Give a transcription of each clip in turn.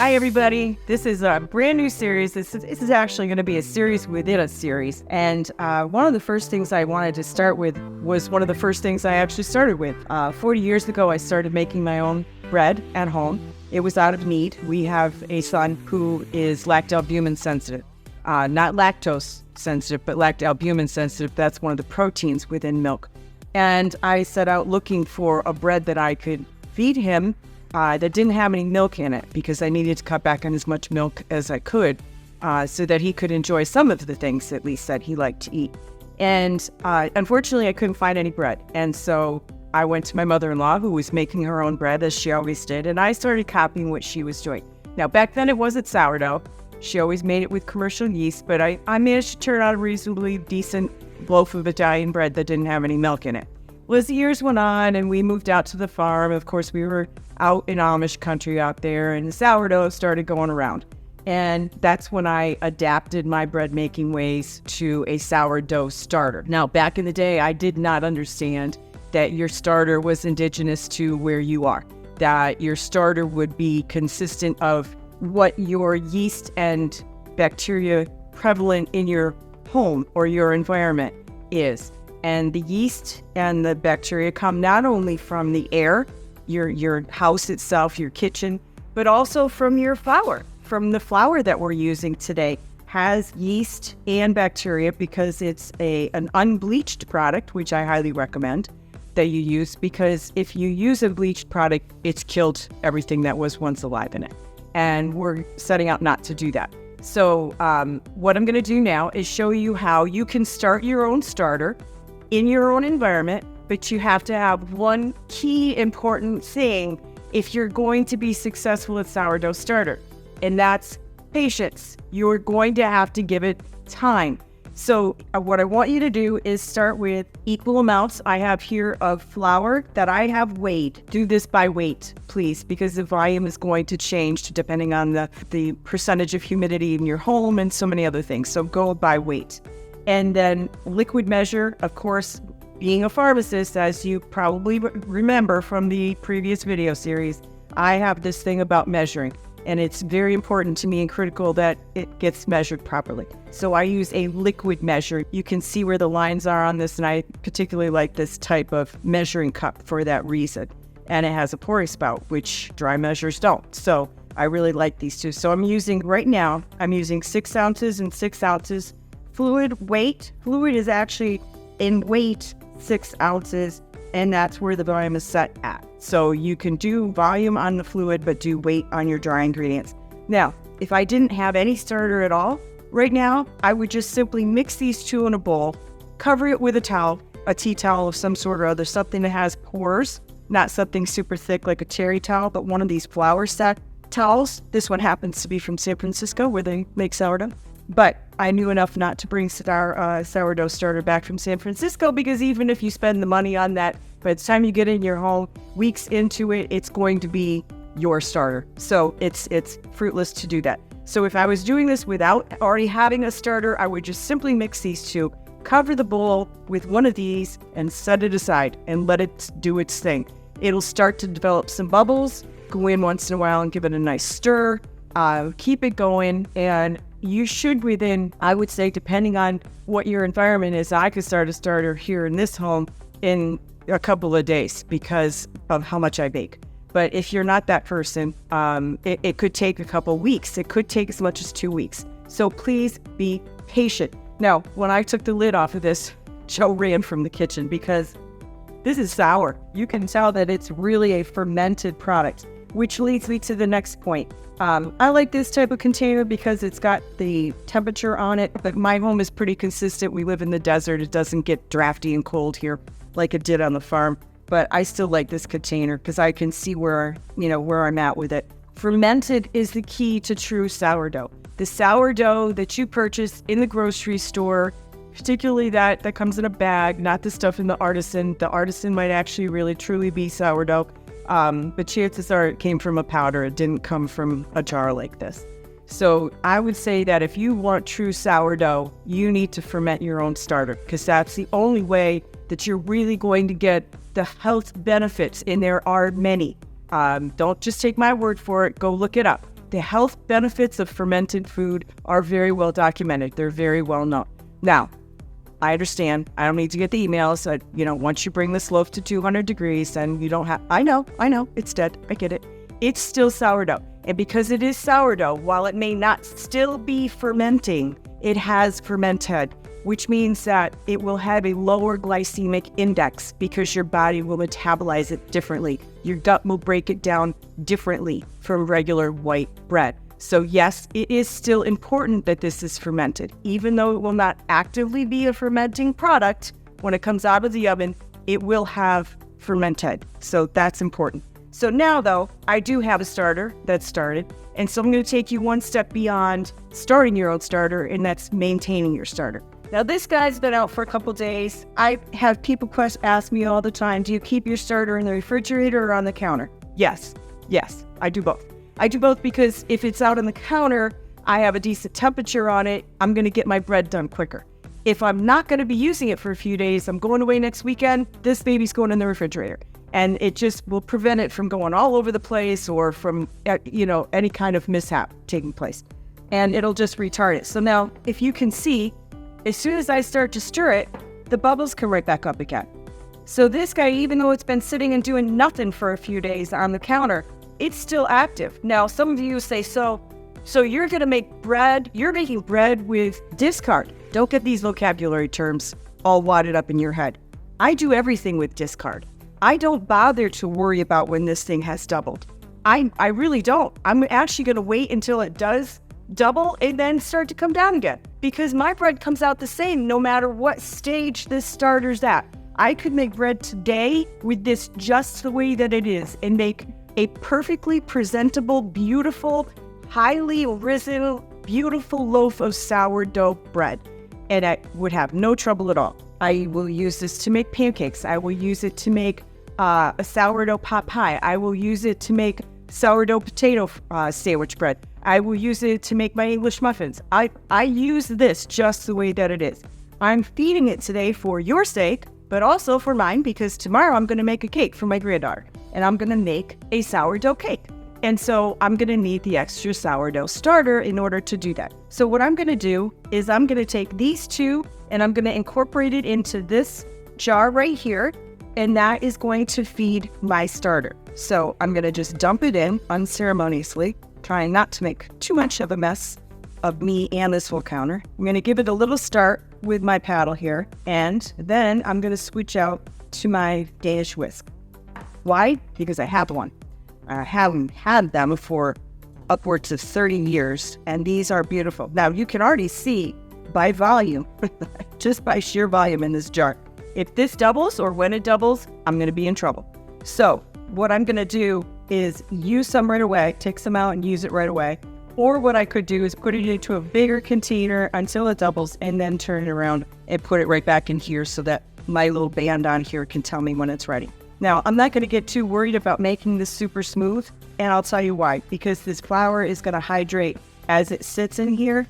Hi, everybody. This is a brand new series. This is actually going to be a series within a series. And one of the first things I wanted to start with was one of the first things I actually started with. 40 years ago, I started making my own bread at home. It was out of need. We have a son who is lactalbumin sensitive. Not lactose sensitive, but lactalbumin sensitive. That's one of the proteins within milk. And I set out looking for a bread that I could feed him that didn't have any milk in it, because I needed to cut back on as much milk as I could so that he could enjoy some of the things at least that he liked to eat. And unfortunately, I couldn't find any bread. And so I went to my mother-in-law, who was making her own bread, as she always did, and I started copying what she was doing. Now, back then it wasn't sourdough. She always made it with commercial yeast, but I managed to turn out a reasonably decent loaf of Italian bread that didn't have any milk in it. Well, as the years went on and we moved out to the farm, of course, we were out in Amish country out there, and the sourdough started going around. And that's when I adapted my bread making ways to a sourdough starter. Now, back in the day, I did not understand that your starter was indigenous to where you are, that your starter would be consistent of what your yeast and bacteria prevalent in your home or your environment is. And the yeast and the bacteria come not only from the air, your house itself, your kitchen, but also from your flour. From the flour that we're using today has yeast and bacteria, because it's an unbleached product, which I highly recommend that you use, because if you use a bleached product, it's killed everything that was once alive in it. And we're setting out not to do that. So what I'm going to do now is show you how you can start your own starter in your own environment, but you have to have one key important thing if you're going to be successful at sourdough starter, and that's patience. You're going to have to give it time. So what I want you to do is start with equal amounts. I have here of flour that I have weighed. Do this by weight, please, because the volume is going to change depending on the percentage of humidity in your home and so many other things. So go by weight. And then liquid measure, of course, being a pharmacist, as you probably remember from the previous video series, I have this thing about measuring, and it's very important to me and critical that it gets measured properly. So I use a liquid measure. You can see where the lines are on this, and I particularly like this type of measuring cup for that reason. And it has a pouring spout, which dry measures don't. So I really like these two. So I'm using 6 ounces and 6 ounces. Fluid weight. Fluid is actually in weight 6 ounces, and that's where the volume is set at. So you can do volume on the fluid, but do weight on your dry ingredients. Now, if I didn't have any starter at all, right now, I would just simply mix these two in a bowl, cover it with a towel, a tea towel of some sort or other, something that has pores, not something super thick like a terry towel, but one of these flour sack towels. This one happens to be from San Francisco, where they make sourdough. But I knew enough not to bring our sourdough starter back from San Francisco, because even if you spend the money on that, by the time you get in your home, weeks into it, it's going to be your starter. So it's fruitless to do that. So if I was doing this without already having a starter, I would just simply mix these two, cover the bowl with one of these, and set it aside and let it do its thing. It'll start to develop some bubbles. Go in once in a while and give it a nice stir. Keep it going, and you should, within, I would say, depending on what your environment is, I could start a starter here in this home in a couple of days because of how much I bake. But if you're not that person, it could take a couple weeks. It could take as much as 2 weeks. So please be patient. Now, when I took the lid off of this, Joe ran from the kitchen because this is sour. You can tell that it's really a fermented product, which leads me to the next point. I like this type of container because it's got the temperature on it, but my home is pretty consistent. We live in the desert. It doesn't get drafty and cold here like it did on the farm, but I still like this container because I can see where I'm at with it. Fermented is the key to true sourdough. The sourdough that you purchase in the grocery store, particularly that comes in a bag, not the stuff in the artisan. The artisan might actually really truly be sourdough. But chances are it came from a powder. It didn't come from a jar like this. So I would say that if you want true sourdough, you need to ferment your own starter, because that's the only way that you're really going to get the health benefits, and there are many. Don't just take my word for it. Go look it up. the health benefits of fermented food are very well documented. They're very well known. Now, I understand. I don't need to get the emails. Once you bring this loaf to 200 degrees, then you don't have... I know, it's dead. I get it. It's still sourdough. And because it is sourdough, while it may not still be fermenting, it has fermented, which means that it will have a lower glycemic index because your body will metabolize it differently. Your gut will break it down differently from regular white bread. So yes, it is still important that this is fermented. Even though it will not actively be a fermenting product, when it comes out of the oven, it will have fermented. So that's important. So now though, I do have a starter that's started. And so I'm going to take you one step beyond starting your own starter, and that's maintaining your starter. Now this guy's been out for a couple days. I have people ask me all the time, do you keep your starter in the refrigerator or on the counter? Yes, I do both. I do both because if it's out on the counter, I have a decent temperature on it, I'm going to get my bread done quicker. If I'm not going to be using it for a few days, I'm going away next weekend, this baby's going in the refrigerator. And it just will prevent it from going all over the place or from, any kind of mishap taking place. And it'll just retard it. So now, if you can see, as soon as I start to stir it, the bubbles come right back up again. So this guy, even though it's been sitting and doing nothing for a few days on the counter, it's still active. Now, some of you say, so you're going to make bread, you're making bread with discard. Don't get these vocabulary terms all wadded up in your head. I do everything with discard. I don't bother to worry about when this thing has doubled. I really don't. I'm actually going to wait until it does double and then start to come down again, because my bread comes out the same no matter what stage this starter's at. I could make bread today with this just the way that it is and make a perfectly presentable, beautiful, highly risen, beautiful loaf of sourdough bread. And I would have no trouble at all. I will use this to make pancakes. I will use it to make a sourdough pot pie. I will use it to make sourdough potato sandwich bread. I will use it to make my English muffins. I use this just the way that it is. I'm feeding it today for your sake, but also for mine, because tomorrow I'm going to make a cake for my granddaughter. And I'm going to make a sourdough cake. And so I'm going to need the extra sourdough starter in order to do that. So what I'm going to do is I'm going to take these two and I'm going to incorporate it into this jar right here. And that is going to feed my starter. So I'm going to just dump it in unceremoniously, trying not to make too much of a mess of me and this whole counter. I'm going to give it a little start with my paddle here. And then I'm going to switch out to my Danish whisk. Why? Because I have one. I haven't had them for upwards of 30 years, and these are beautiful. Now, you can already see by volume, just by sheer volume in this jar. If this doubles, or when it doubles, I'm going to be in trouble. So what I'm going to do is use some right away, take some out and use it right away. Or what I could do is put it into a bigger container until it doubles, and then turn it around and put it right back in here so that my little band on here can tell me when it's ready. Now, I'm not going to get too worried about making this super smooth, and I'll tell you why. Because this flour is going to hydrate as it sits in here.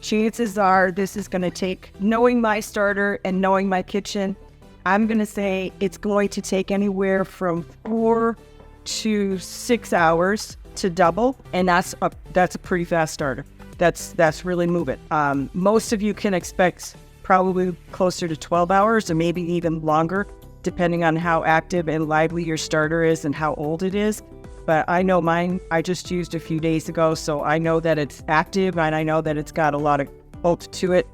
Chances are this is going to take, knowing my starter and knowing my kitchen, I'm going to say it's going to take anywhere from 4 to 6 hours to double, and that's a pretty fast starter. That's really moving. Most of you can expect probably closer to 12 hours or maybe even longer, depending on how active and lively your starter is and how old it is. But I know mine, I just used a few days ago, so I know that it's active and I know that it's got a lot of oomph to it.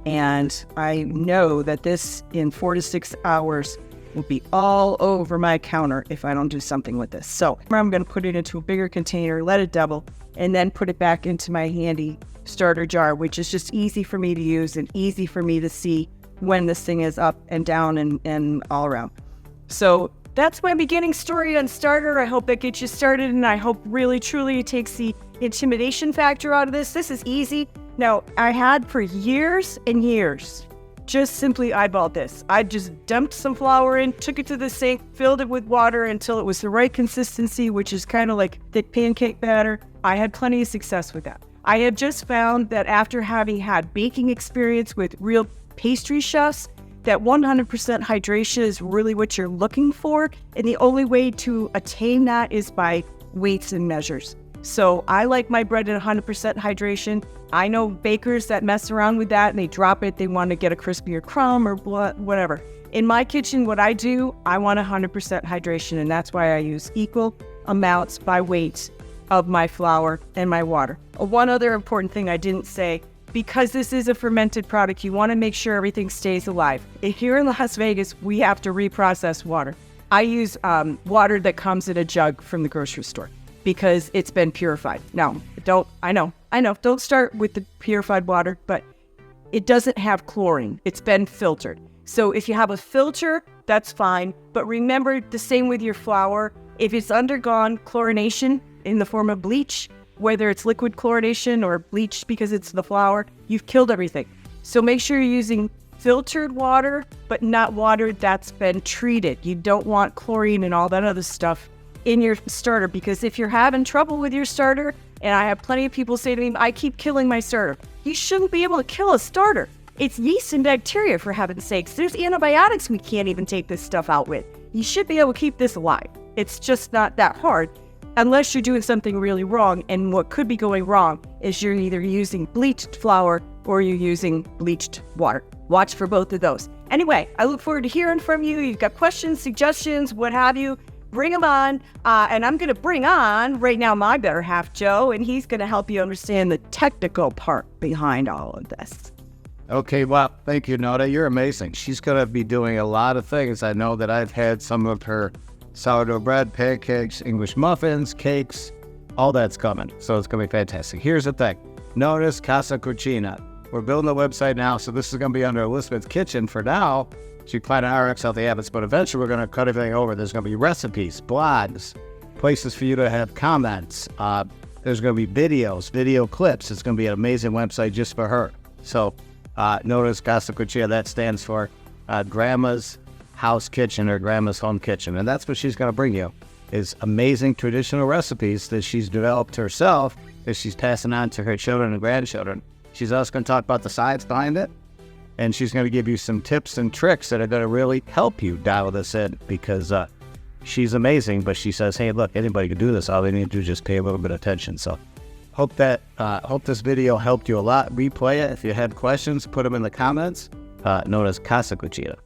And I know that this in 4 to 6 hours will be all over my counter if I don't do something with this. So I'm going to put it into a bigger container, let it double, and then put it back into my handy starter jar, which is just easy for me to use and easy for me to see when this thing is up and down and all around. So that's my beginning story on starter. I hope that gets you started, and I hope really truly it takes the intimidation factor out of this. This is easy. Now, I had for years and years just simply eyeballed this. I just dumped some flour in, took it to the sink, filled it with water until it was the right consistency, which is kind of like thick pancake batter. I had plenty of success with that. I have just found that after having had baking experience with real pastry chefs, that 100% hydration is really what you're looking for, and the only way to attain that is by weights and measures. So I like my bread at 100% hydration. I know bakers that mess around with that and they drop it. They want to get a crispier crumb or whatever. In my kitchen, what I do, I want 100% hydration, and that's why I use equal amounts by weight of my flour and my water. One other important thing I didn't say, because this is a fermented product, you want to make sure everything stays alive. Here in Las Vegas, we have to reprocess water. I use water that comes in a jug from the grocery store because it's been purified. Now, I know, don't start with the purified water, but it doesn't have chlorine. It's been filtered. So if you have a filter, that's fine. But remember, the same with your flour. If it's undergone chlorination in the form of bleach, whether it's liquid chlorination or bleach because it's the flour, you've killed everything. So make sure you're using filtered water, but not water that's been treated. You don't want chlorine and all that other stuff in your starter, because if you're having trouble with your starter, and I have plenty of people say to me, I keep killing my starter. You shouldn't be able to kill a starter. It's yeast and bacteria, for heaven's sakes. There's antibiotics we can't even take this stuff out with. You should be able to keep this alive. It's just not that hard, unless you're doing something really wrong. And what could be going wrong is you're either using bleached flour or you're using bleached water. Watch for both of those. Anyway, I look forward to hearing from you. You've got questions, suggestions, what have you. Bring them on. And I'm going to bring on right now my better half, Joe, and he's going to help you understand the technical part behind all of this. Okay, well, thank you, Noda. You're amazing. She's going to be doing a lot of things. I know that I've had some of her sourdough bread, pancakes, English muffins, cakes, all that's coming. So it's going to be fantastic. Here's the thing. Noda's Casa Cucina. We're building a website now, so this is going to be under Elizabeth's Kitchen for now. So you find RX Healthy Habits, but eventually we're going to cut everything over. There's going to be recipes, blogs, places for you to have comments. There's going to be videos, video clips. It's going to be an amazing website just for her. So Noda's Casa Cucina, that stands for Grandma's House Kitchen or Grandma's Home Kitchen. And that's what she's going to bring you, is amazing traditional recipes that she's developed herself, that she's passing on to her children and grandchildren. She's also going to talk about the science behind it. And she's going to give you some tips and tricks that are going to really help you dial this in, because she's amazing. But she says, hey, look, anybody can do this. All they need to do is just pay a little bit of attention. So hope this video helped you a lot. Replay it. If you had questions, put them in the comments. Noda's Casa Cucina.